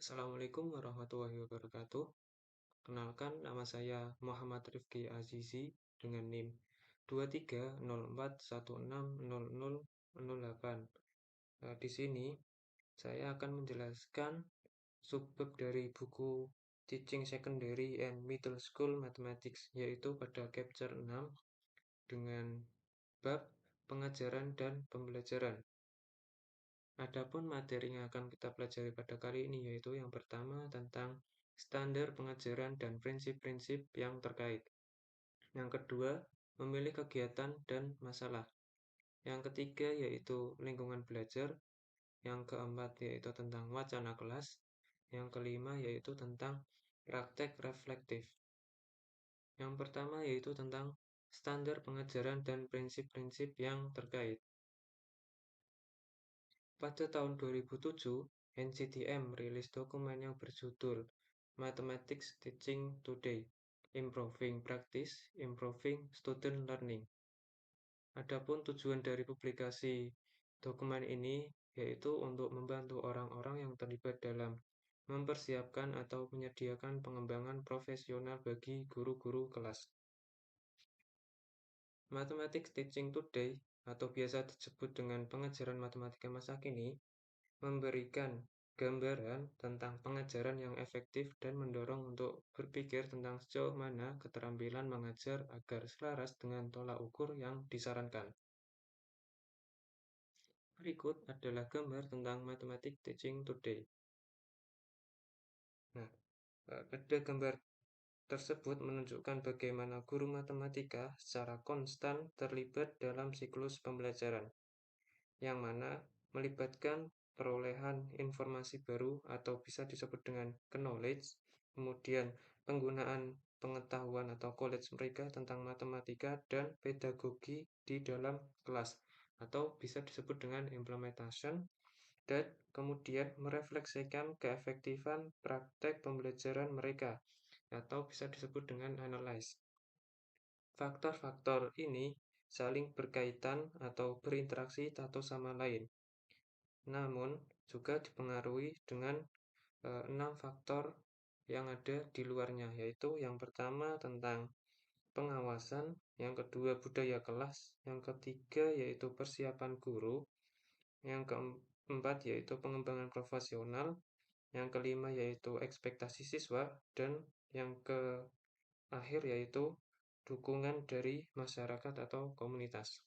Assalamualaikum warahmatullahi wabarakatuh. Kenalkan, nama saya Muhammad Rifki Azizi dengan NIM 2304160008. Di sini saya akan menjelaskan subbab dari buku Teaching Secondary and Middle School Mathematics, yaitu pada chapter 6 dengan bab pengajaran dan pembelajaran. Adapun materi yang akan kita pelajari pada kali ini yaitu yang pertama tentang standar pengajaran dan prinsip-prinsip yang terkait. Yang kedua, memilih kegiatan dan masalah. Yang ketiga yaitu lingkungan belajar. Yang keempat yaitu tentang wacana kelas. Yang kelima yaitu tentang praktek reflektif. Yang pertama yaitu tentang standar pengajaran dan prinsip-prinsip yang terkait. Pada tahun 2007, NCTM merilis dokumen yang berjudul Mathematics Teaching Today: Improving Practice, Improving Student Learning. Adapun tujuan dari publikasi dokumen ini yaitu untuk membantu orang-orang yang terlibat dalam mempersiapkan atau menyediakan pengembangan profesional bagi guru-guru kelas. Mathematics Teaching Today atau biasa disebut dengan pengajaran matematika masa kini memberikan gambaran tentang pengajaran yang efektif dan mendorong untuk berpikir tentang sejauh mana keterampilan mengajar agar selaras dengan tolak ukur yang disarankan. Berikut adalah gambar tentang Mathematics Teaching Today. Nah, pada gambar tersebut menunjukkan bagaimana guru matematika secara konstan terlibat dalam siklus pembelajaran, yang mana melibatkan perolehan informasi baru atau bisa disebut dengan knowledge, kemudian penggunaan pengetahuan atau knowledge mereka tentang matematika dan pedagogi di dalam kelas, atau bisa disebut dengan implementation, dan kemudian merefleksikan keefektifan praktek pembelajaran mereka, atau bisa disebut dengan analyze. Faktor-faktor ini saling berkaitan atau berinteraksi satu sama lain, namun juga dipengaruhi dengan 6 faktor yang ada di luarnya, yaitu yang pertama tentang pengawasan, yang kedua budaya kelas, yang ketiga yaitu persiapan guru, yang keempat yaitu pengembangan profesional, yang kelima yaitu ekspektasi siswa, dan yang terakhir yaitu dukungan dari masyarakat atau komunitas.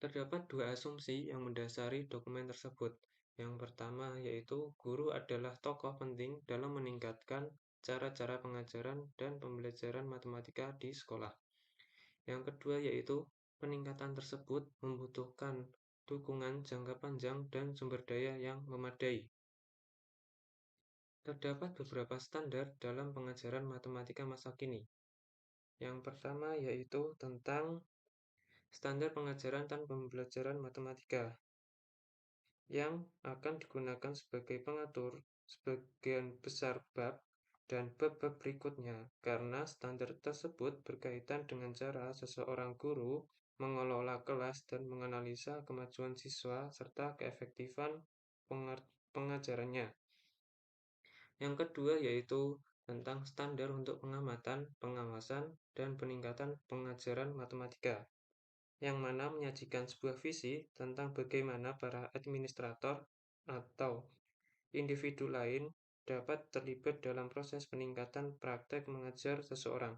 Terdapat dua asumsi yang mendasari dokumen tersebut. Yang pertama yaitu guru adalah tokoh penting dalam meningkatkan cara-cara pengajaran dan pembelajaran matematika di sekolah. Yang kedua yaitu peningkatan tersebut membutuhkan dukungan jangka panjang dan sumber daya yang memadai. Terdapat beberapa standar dalam pengajaran matematika masa kini. Yang pertama yaitu tentang standar pengajaran dan pembelajaran matematika yang akan digunakan sebagai pengatur sebagian besar bab dan bab-bab berikutnya, karena standar tersebut berkaitan dengan cara seseorang guru mengelola kelas dan menganalisa kemajuan siswa serta keefektifan pengajarannya. Yang kedua yaitu tentang standar untuk pengamatan, pengawasan, dan peningkatan pengajaran matematika, yang mana menyajikan sebuah visi tentang bagaimana para administrator atau individu lain dapat terlibat dalam proses peningkatan praktek mengajar seseorang.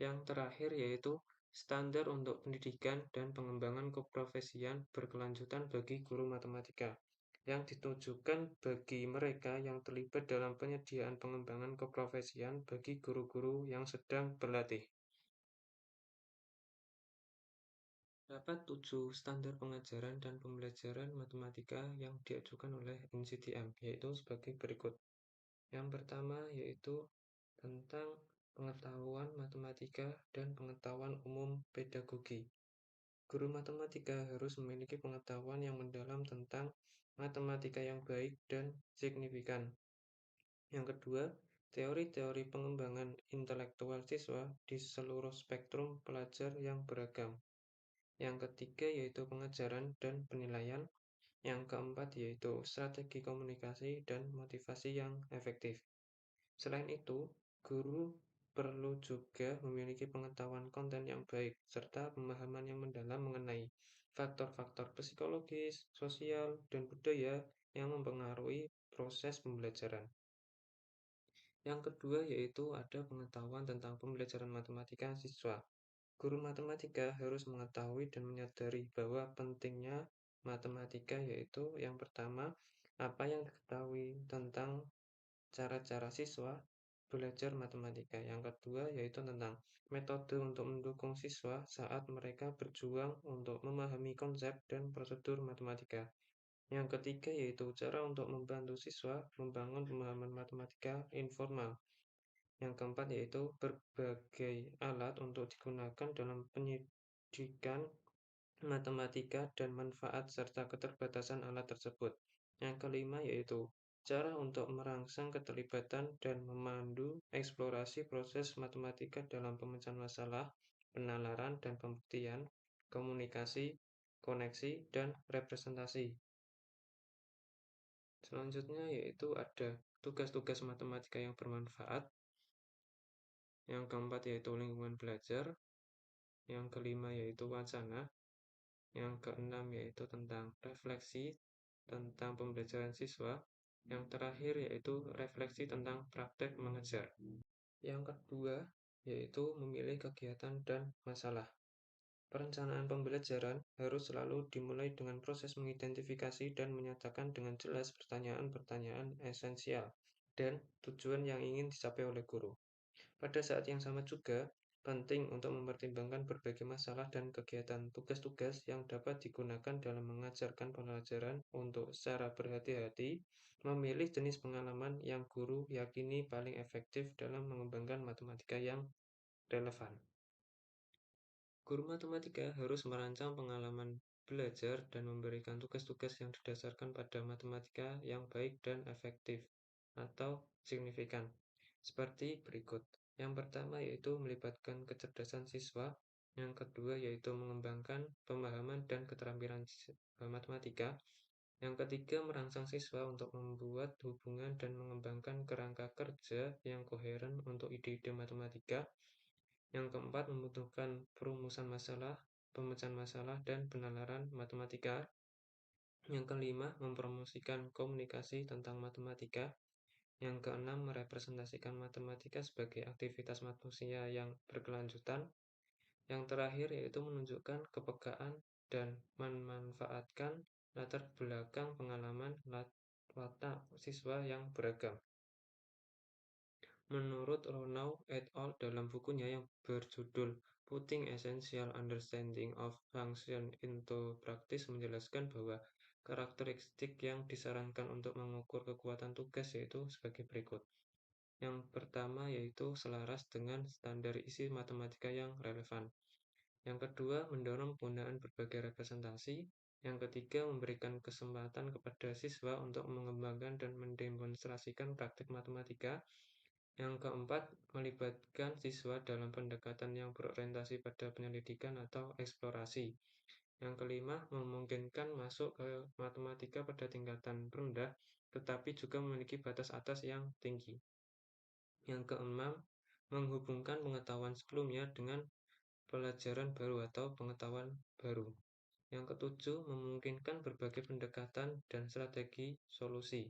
Yang terakhir yaitu standar untuk pendidikan dan pengembangan keprofesian berkelanjutan bagi guru matematika, yang ditujukan bagi mereka yang terlibat dalam penyediaan pengembangan keprofesian bagi guru-guru yang sedang berlatih. Terdapat 7 standar pengajaran dan pembelajaran matematika yang diajukan oleh NCTM, yaitu sebagai berikut. Yang pertama yaitu tentang pengetahuan matematika dan pengetahuan umum pedagogi. Guru matematika harus memiliki pengetahuan yang mendalam tentang matematika yang baik dan signifikan. Yang kedua, teori-teori pengembangan intelektual siswa di seluruh spektrum pelajar yang beragam. Yang ketiga yaitu pengajaran dan penilaian. Yang keempat yaitu strategi komunikasi dan motivasi yang efektif. Selain itu, guru perlu juga memiliki pengetahuan konten yang baik serta pemahaman yang mendalam mengenai faktor-faktor psikologis, sosial, dan budaya yang mempengaruhi proses pembelajaran. Yang kedua yaitu ada pengetahuan tentang pembelajaran matematika siswa. Guru matematika harus mengetahui dan menyadari bahwa pentingnya matematika yaitu yang pertama, apa yang diketahui tentang cara-cara siswa belajar matematika. Yang kedua yaitu tentang metode untuk mendukung siswa saat mereka berjuang untuk memahami konsep dan prosedur matematika. Yang ketiga yaitu cara untuk membantu siswa membangun pemahaman matematika informal. Yang keempat yaitu berbagai alat untuk digunakan dalam pendidikan matematika dan manfaat serta keterbatasan alat tersebut. Yang kelima yaitu cara untuk merangsang keterlibatan dan memandu eksplorasi proses matematika dalam pemecahan masalah, penalaran dan pembuktian, komunikasi, koneksi, dan representasi. Selanjutnya yaitu ada tugas-tugas matematika yang bermanfaat. Yang keempat yaitu lingkungan belajar. Yang kelima yaitu wacana. Yang keenam yaitu tentang refleksi tentang pembelajaran siswa. Yang terakhir yaitu refleksi tentang praktek mengajar. Yang kedua yaitu memilih kegiatan dan masalah. Perencanaan pembelajaran harus selalu dimulai dengan proses mengidentifikasi dan menyatakan dengan jelas pertanyaan-pertanyaan esensial dan tujuan yang ingin dicapai oleh guru. Pada saat yang sama juga, penting untuk mempertimbangkan berbagai masalah dan kegiatan tugas-tugas yang dapat digunakan dalam mengajarkan pelajaran untuk secara berhati-hati memilih jenis pengalaman yang guru yakini paling efektif dalam mengembangkan matematika yang relevan. Guru matematika harus merancang pengalaman belajar dan memberikan tugas-tugas yang didasarkan pada matematika yang baik dan efektif atau signifikan. Seperti berikut. Yang pertama yaitu melibatkan kecerdasan siswa. Yang kedua yaitu mengembangkan pemahaman dan keterampilan matematika. Yang ketiga merangsang siswa untuk membuat hubungan dan mengembangkan kerangka kerja yang koheren untuk ide-ide matematika. Yang keempat membutuhkan perumusan masalah, pemecahan masalah, dan penalaran matematika. Yang kelima mempromosikan komunikasi tentang matematika. Yang keenam, merepresentasikan matematika sebagai aktivitas manusia yang berkelanjutan. Yang terakhir yaitu menunjukkan kepekaan dan memanfaatkan latar belakang pengalaman watak siswa yang beragam. Menurut Ronau et al. Dalam bukunya yang berjudul Putting Essential Understanding of Function into Practice menjelaskan bahwa karakteristik yang disarankan untuk mengukur kekuatan tugas yaitu sebagai berikut. Yang pertama yaitu selaras dengan standar isi matematika yang relevan. Yang kedua, mendorong penggunaan berbagai representasi. Yang ketiga, memberikan kesempatan kepada siswa untuk mengembangkan dan mendemonstrasikan praktik matematika. Yang keempat, melibatkan siswa dalam pendekatan yang berorientasi pada penyelidikan atau eksplorasi. Yang kelima, memungkinkan masuk ke matematika pada tingkatan rendah, tetapi juga memiliki batas atas yang tinggi. Yang keenam, menghubungkan pengetahuan sebelumnya dengan pelajaran baru atau pengetahuan baru. Yang ketujuh, memungkinkan berbagai pendekatan dan strategi solusi.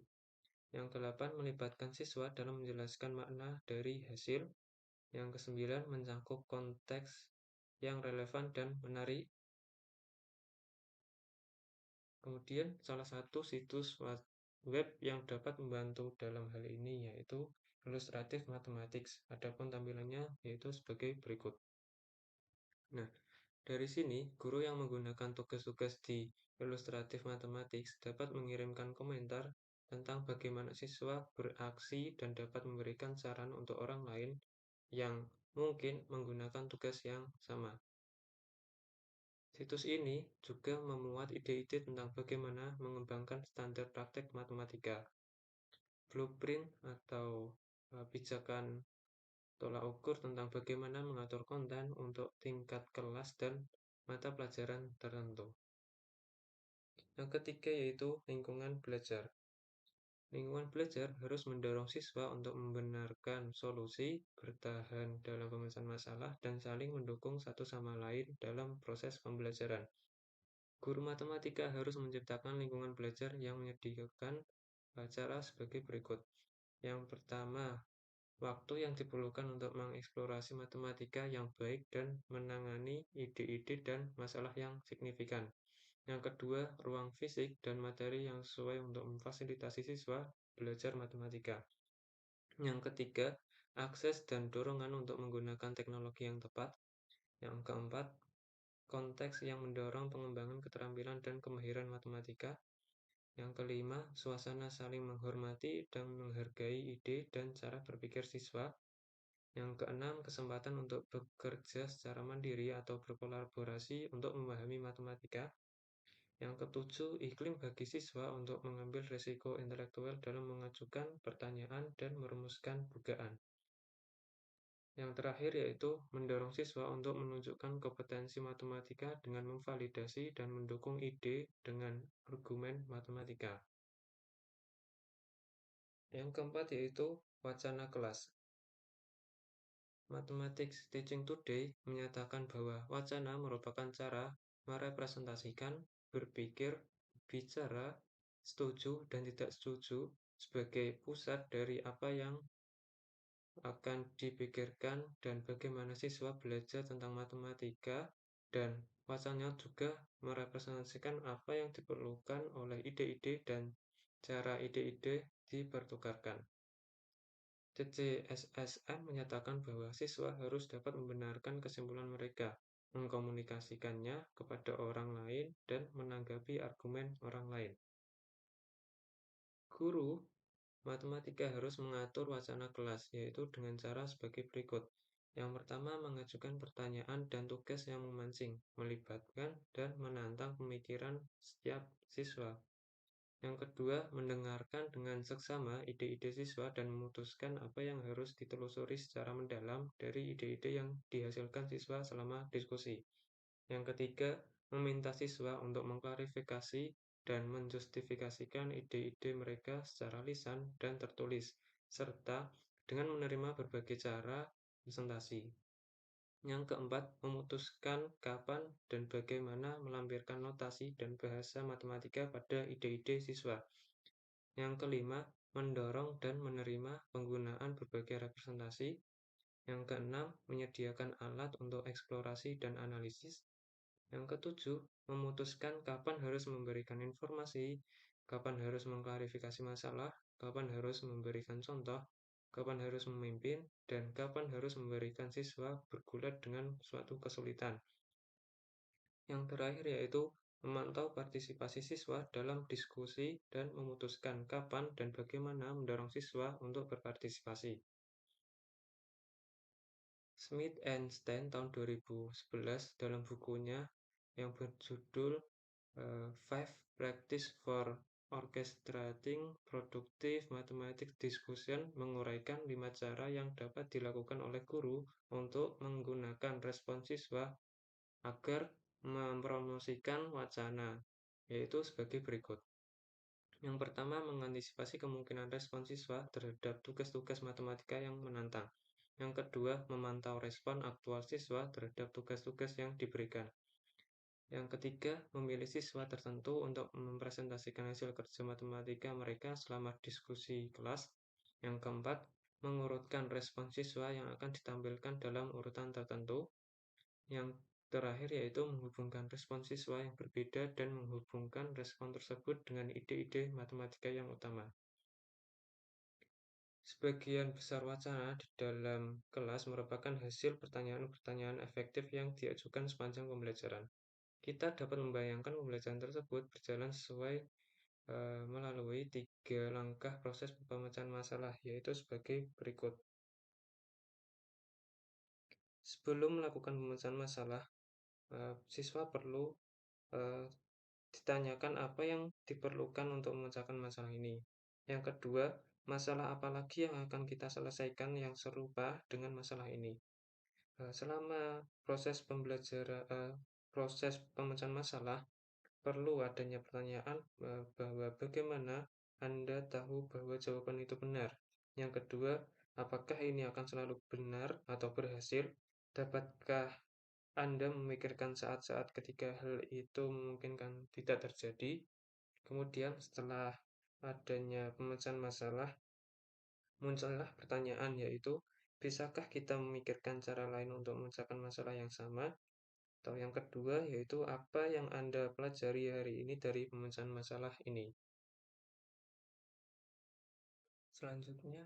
Yang kedelapan, melibatkan siswa dalam menjelaskan makna dari hasil. Yang kesembilan, mencakup konteks yang relevan dan menarik. Kemudian, salah satu situs web yang dapat membantu dalam hal ini yaitu Illustrative Mathematics. Adapun tampilannya yaitu sebagai berikut. Nah, dari sini, guru yang menggunakan tugas-tugas di Illustrative Mathematics dapat mengirimkan komentar tentang bagaimana siswa beraksi dan dapat memberikan saran untuk orang lain yang mungkin menggunakan tugas yang sama. Situs ini juga memuat ide-ide tentang bagaimana mengembangkan standar praktek matematika, blueprint atau pijakan tolak ukur tentang bagaimana mengatur konten untuk tingkat kelas dan mata pelajaran tertentu. Yang ketiga yaitu lingkungan belajar. Lingkungan belajar harus mendorong siswa untuk membenarkan solusi, bertahan dalam pemecahan masalah, dan saling mendukung satu sama lain dalam proses pembelajaran. Guru matematika harus menciptakan lingkungan belajar yang menyediakan acara sebagai berikut. Yang pertama, waktu yang diperlukan untuk mengeksplorasi matematika yang baik dan menangani ide-ide dan masalah yang signifikan. Yang kedua, ruang fisik dan materi yang sesuai untuk memfasilitasi siswa belajar matematika. Yang ketiga, akses dan dorongan untuk menggunakan teknologi yang tepat. Yang keempat, konteks yang mendorong pengembangan keterampilan dan kemahiran matematika. Yang kelima, suasana saling menghormati dan menghargai ide dan cara berpikir siswa. Yang keenam, kesempatan untuk bekerja secara mandiri atau berkolaborasi untuk memahami matematika. Yang ketujuh, iklim bagi siswa untuk mengambil risiko intelektual dalam mengajukan pertanyaan dan merumuskan dugaan. Yang terakhir yaitu mendorong siswa untuk menunjukkan kompetensi matematika dengan memvalidasi dan mendukung ide dengan argumen matematika. Yang keempat yaitu wacana kelas. Mathematics Teaching Today menyatakan bahwa wacana merupakan cara merepresentasikan, berpikir, bicara, setuju, dan tidak setuju sebagai pusat dari apa yang akan dipikirkan dan bagaimana siswa belajar tentang matematika, dan wacana juga merepresentasikan apa yang diperlukan oleh ide-ide dan cara ide-ide dipertukarkan. CCSSM menyatakan bahwa siswa harus dapat membenarkan kesimpulan mereka, mengkomunikasikannya kepada orang lain, dan menanggapi argumen orang lain. Guru matematika harus mengatur wacana kelas, yaitu dengan cara sebagai berikut. Yang pertama, mengajukan pertanyaan dan tugas yang memancing, melibatkan, dan menantang pemikiran setiap siswa. Yang kedua, mendengarkan dengan seksama ide-ide siswa dan memutuskan apa yang harus ditelusuri secara mendalam dari ide-ide yang dihasilkan siswa selama diskusi. Yang ketiga, meminta siswa untuk mengklarifikasi dan menjustifikasikan ide-ide mereka secara lisan dan tertulis, serta dengan menerima berbagai cara presentasi. Yang keempat, memutuskan kapan dan bagaimana melampirkan notasi dan bahasa matematika pada ide-ide siswa. Yang kelima, mendorong dan menerima penggunaan berbagai representasi. Yang keenam, menyediakan alat untuk eksplorasi dan analisis. Yang ketujuh, memutuskan kapan harus memberikan informasi, kapan harus mengklarifikasi masalah, kapan harus memberikan contoh, kapan harus memimpin, dan kapan harus memberikan siswa bergulat dengan suatu kesulitan. Yang terakhir yaitu memantau partisipasi siswa dalam diskusi dan memutuskan kapan dan bagaimana mendorong siswa untuk berpartisipasi. Smith and Stein tahun 2011 dalam bukunya yang berjudul Five Practice for Orchestrating Productive Mathematics Discussion menguraikan 5 cara yang dapat dilakukan oleh guru untuk menggunakan respon siswa agar mempromosikan wacana, yaitu sebagai berikut. Yang pertama, mengantisipasi kemungkinan respon siswa terhadap tugas-tugas matematika yang menantang. Yang kedua, memantau respon aktual siswa terhadap tugas-tugas yang diberikan. Yang ketiga, memilih siswa tertentu untuk mempresentasikan hasil kerja matematika mereka selama diskusi kelas. Yang keempat, mengurutkan respon siswa yang akan ditampilkan dalam urutan tertentu. Yang terakhir yaitu menghubungkan respon siswa yang berbeda dan menghubungkan respon tersebut dengan ide-ide matematika yang utama. Sebagian besar wacana di dalam kelas merupakan hasil pertanyaan-pertanyaan efektif yang diajukan sepanjang pembelajaran. Kita dapat membayangkan pembelajaran tersebut berjalan sesuai melalui 3 langkah proses pemecahan masalah, yaitu sebagai berikut. Sebelum melakukan pemecahan masalah, siswa perlu ditanyakan apa yang diperlukan untuk memecahkan masalah ini. Yang kedua, masalah apa lagi yang akan kita selesaikan yang serupa dengan masalah ini. Selama proses pembelajaran, proses pemecahan masalah, perlu adanya pertanyaan bahwa bagaimana Anda tahu bahwa jawaban itu benar. Yang kedua, apakah ini akan selalu benar atau berhasil? Dapatkah Anda memikirkan saat-saat ketika hal itu memungkinkan tidak terjadi? Kemudian setelah adanya pemecahan masalah, muncullah pertanyaan yaitu, bisakah kita memikirkan cara lain untuk memecahkan masalah yang sama? Atau yang kedua yaitu, apa yang Anda pelajari hari ini dari pemecahan masalah ini? Selanjutnya,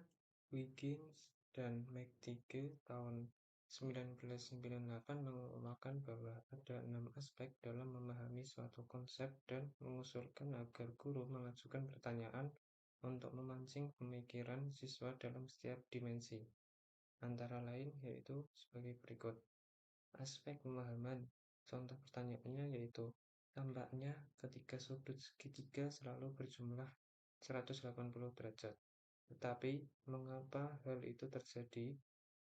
Wiggins dan McTighe tahun 1998 mengemukakan bahwa ada 6 aspek dalam memahami suatu konsep dan mengusulkan agar guru mengajukan pertanyaan untuk memancing pemikiran siswa dalam setiap dimensi. Antara lain yaitu sebagai berikut. Aspek pemahaman. Contoh pertanyaannya yaitu, tampaknya ketika sudut segitiga selalu berjumlah 180 derajat. Tetapi, mengapa hal itu terjadi?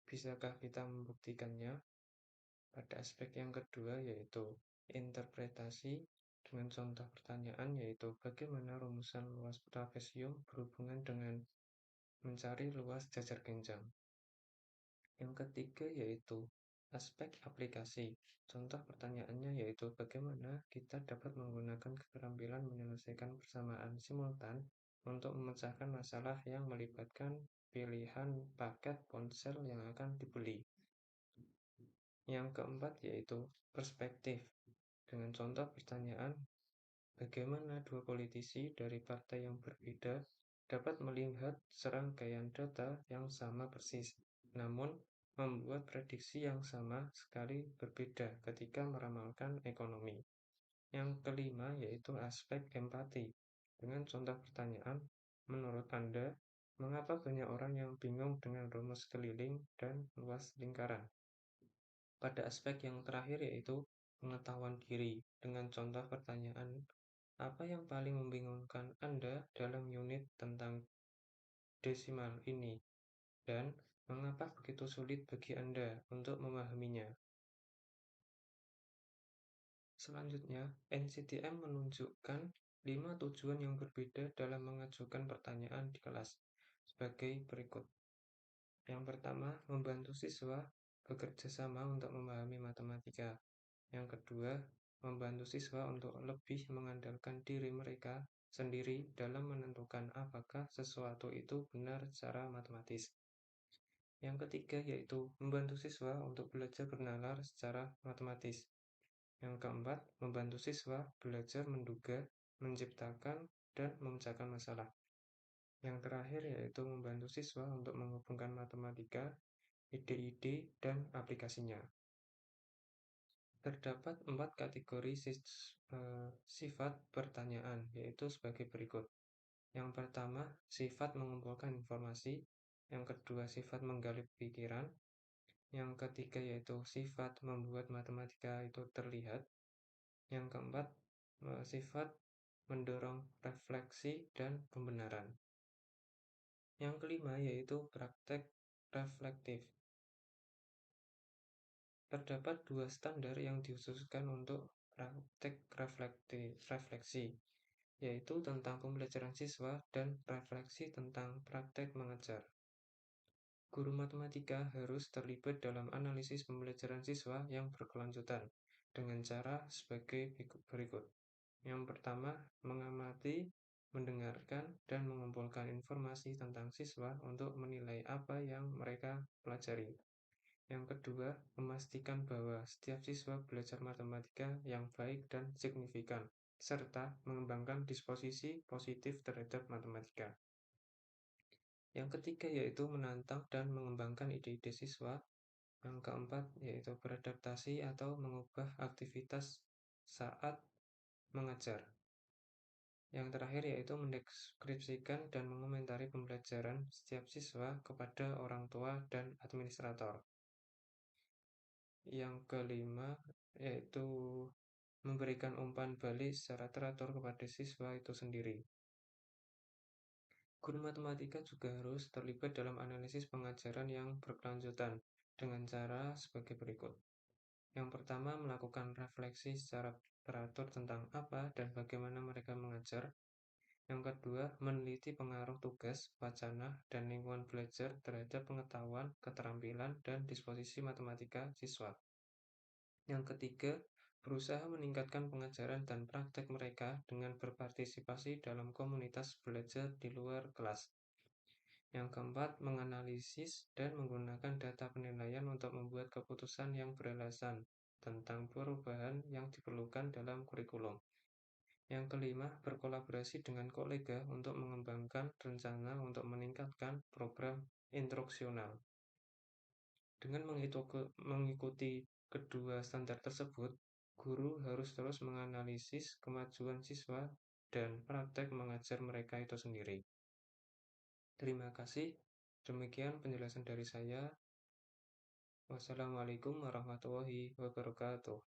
Bisakah kita membuktikannya? Pada aspek yang kedua yaitu interpretasi, dengan contoh pertanyaan yaitu bagaimana rumusan luas trapesium berhubungan dengan mencari luas jajar genjang. Yang ketiga yaitu aspek aplikasi. Contoh pertanyaannya yaitu bagaimana kita dapat menggunakan keterampilan menyelesaikan persamaan simultan untuk memecahkan masalah yang melibatkan pilihan paket ponsel yang akan dibeli. Yang keempat yaitu perspektif. Dengan contoh pertanyaan, bagaimana dua politisi dari partai yang berbeda dapat melihat serangkaian data yang sama persis, namun membuat prediksi yang sama sekali berbeda ketika meramalkan ekonomi. Yang kelima yaitu aspek empati. Dengan contoh pertanyaan, menurut Anda, mengapa banyak orang yang bingung dengan rumus keliling dan luas lingkaran? Pada aspek yang terakhir yaitu pengetahuan diri. Dengan contoh pertanyaan, apa yang paling membingungkan Anda dalam unit tentang desimal ini? Dan mengapa begitu sulit bagi Anda untuk memahaminya? Selanjutnya, NCTM menunjukkan 5 tujuan yang berbeda dalam mengajukan pertanyaan di kelas sebagai berikut. Yang pertama, membantu siswa bekerja sama untuk memahami matematika. Yang kedua, membantu siswa untuk lebih mengandalkan diri mereka sendiri dalam menentukan apakah sesuatu itu benar secara matematis. Yang ketiga yaitu membantu siswa untuk belajar bernalar secara matematis. Yang keempat, membantu siswa belajar menduga, menciptakan, dan memecahkan masalah. Yang terakhir yaitu membantu siswa untuk menghubungkan matematika, ide-ide, dan aplikasinya. Terdapat 4 kategori sifat pertanyaan, yaitu sebagai berikut. Yang pertama, sifat mengumpulkan informasi. Yang kedua, sifat menggali pikiran. Yang ketiga yaitu sifat membuat matematika itu terlihat. Yang keempat, sifat mendorong refleksi dan pembenaran. Yang kelima yaitu praktek reflektif. Terdapat 2 standar yang dikhususkan untuk praktek refleksi, yaitu tentang pembelajaran siswa dan refleksi tentang praktek mengajar. Guru matematika harus terlibat dalam analisis pembelajaran siswa yang berkelanjutan dengan cara sebagai berikut. Yang pertama, mengamati, mendengarkan, dan mengumpulkan informasi tentang siswa untuk menilai apa yang mereka pelajari. Yang kedua, memastikan bahwa setiap siswa belajar matematika yang baik dan signifikan, serta mengembangkan disposisi positif terhadap matematika. Yang ketiga yaitu menantang dan mengembangkan ide-ide siswa. Yang keempat yaitu beradaptasi atau mengubah aktivitas saat mengajar. Yang terakhir yaitu mendeskripsikan dan mengomentari pembelajaran setiap siswa kepada orang tua dan administrator. Yang kelima yaitu memberikan umpan balik secara teratur kepada siswa itu sendiri. Guru matematika juga harus terlibat dalam analisis pengajaran yang berkelanjutan dengan cara sebagai berikut. Yang pertama, melakukan refleksi secara teratur tentang apa dan bagaimana mereka mengajar. Yang kedua, meneliti pengaruh tugas, wacana, dan lingkungan belajar terhadap pengetahuan, keterampilan, dan disposisi matematika siswa. Yang ketiga, berusaha meningkatkan pengajaran dan praktek mereka dengan berpartisipasi dalam komunitas belajar di luar kelas. Yang keempat, menganalisis dan menggunakan data penilaian untuk membuat keputusan yang beralasan tentang perubahan yang diperlukan dalam kurikulum. Yang kelima, berkolaborasi dengan kolega untuk mengembangkan rencana untuk meningkatkan program instruksional. Dengan mengikuti kedua standar tersebut, guru harus terus menganalisis kemajuan siswa dan praktek mengajar mereka itu sendiri. Terima kasih. Demikian penjelasan dari saya. Wassalamualaikum warahmatullahi wabarakatuh.